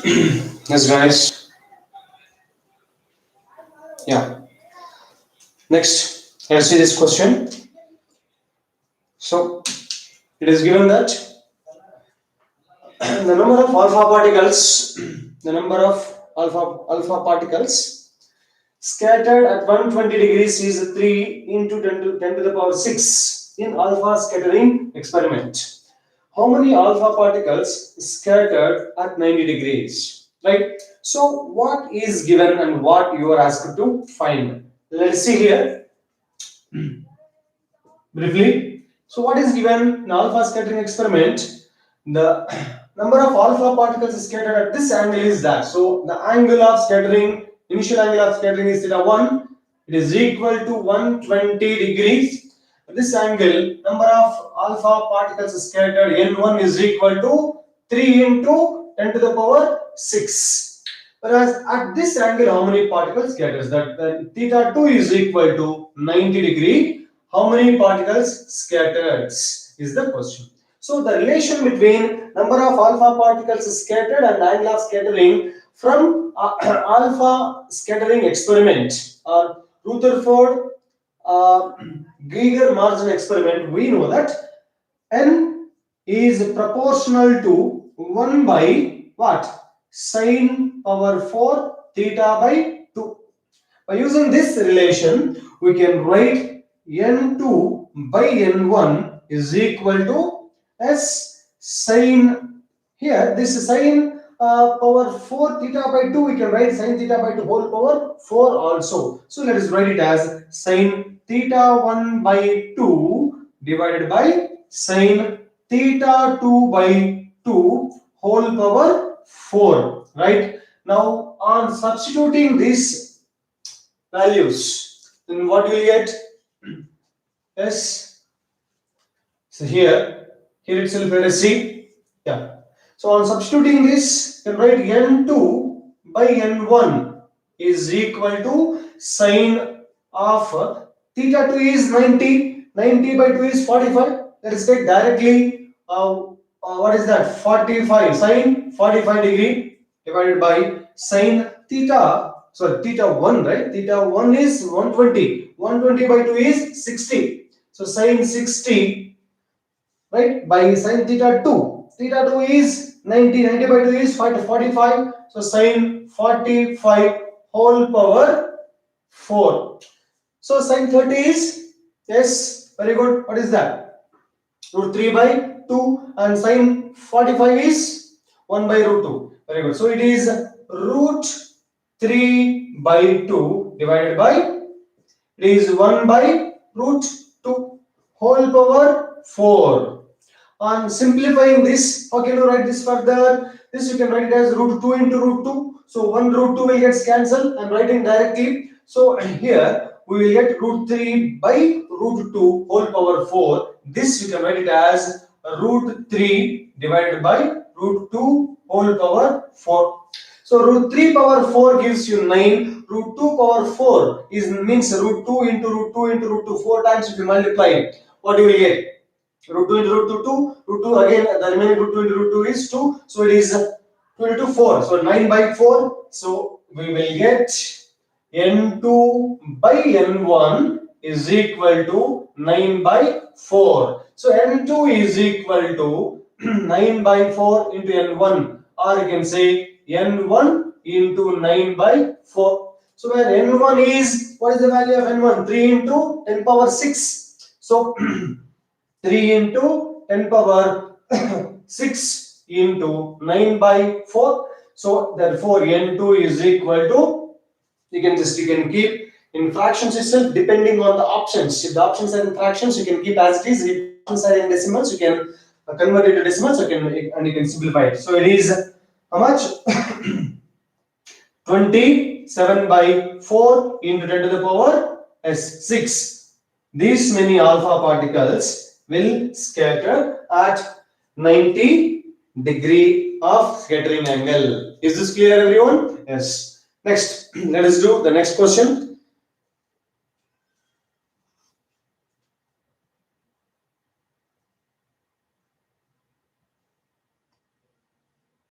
Yes, guys. Yeah. Next, let's see this question. So, it is given that the number of alpha particles, the number of alpha particles scattered at 120 degrees is 3 into 10 to the power 6 in alpha scattering experiment. How many alpha particles scattered at 90 degrees? Right? So, what is given and what you are asked to find? Let's see here briefly. So, what is given in alpha scattering experiment? The number of alpha particles scattered at this angle is that. So, the angle of scattering, initial angle of scattering is theta 1. It is equal to 120 degrees. At this angle, number of alpha particles scattered n1 is equal to 3 into 10 to the power 6. Whereas at this angle, how many particles scatters? That theta 2 is equal to 90 degree. How many particles scattered is the question. So the relation between number of alpha particles scattered and angle of scattering from alpha scattering experiment or Rutherford uh, Geiger margin experiment, we know that n is proportional to 1 by what? Sine power 4 theta by 2. By using this relation, we can write n2 by n1 is equal to s sine. Here, this sine power 4 theta by 2, we can write sine theta by 2 whole power 4 also. So let us write it as sine theta 1 by 2 divided by sine theta 2 by 2 whole power 4. Right? Now, on substituting this values, then what will you get? Yes. So here itself let us see. Yeah. So on substituting this, you can write n2 by n1 is equal to sine of theta 2 is 90. 90 by 2 is 45. Let us take directly what is that? 45 sine 45 degree divided by sine theta. So theta 1, right? Theta 1 is 120. 120 by 2 is 60. So sine 60, right, by sine theta 2. Theta 2 is 90. 90 by 2 is 45. So sine 45 whole power 4. So sine 30 is, yes, very good. What is that? Root 3 by 2, and sine 45 is 1 by root 2. Very good. So it is root 3 by 2 divided by, it is 1 by root 2 whole power 4. On simplifying this, how can you write this further? This you can write it as root 2 into root 2. So 1 root 2 will get cancelled. I am writing directly. So here we will get root 3 by root 2 whole power 4. This you can write it as root 3 divided by root 2 whole power 4. So root 3 power 4 gives you 9. Root 2 power 4 is means root 2 into root 2 into root 2 4 times. If you multiply it, what do you will get? Root 2 into root 2 2. Root 2 again, the remaining root 2 into root 2 is 2. So it is 2 into 4. So 9 by 4. So we will get n2 by n1 is equal to 9 by 4. So n2 is equal to 9 by 4 into n1, or you can say n1 into 9 by 4. So where n1 is, what is the value of n1? 3 into 10 power 6. So 3 into 10 power 6 into 9 by 4. So therefore n2 is equal to, you can keep in fractions itself depending on the options. If the options are in fractions, you can keep as it is. If the options are in decimals, you can convert it to decimals, and you can simplify it. So it is how much? 27 by 4 into 10 to the power 6. These many alpha particles will scatter at 90 degree of scattering angle. Is this clear, everyone? Yes. Next, let us do the next question.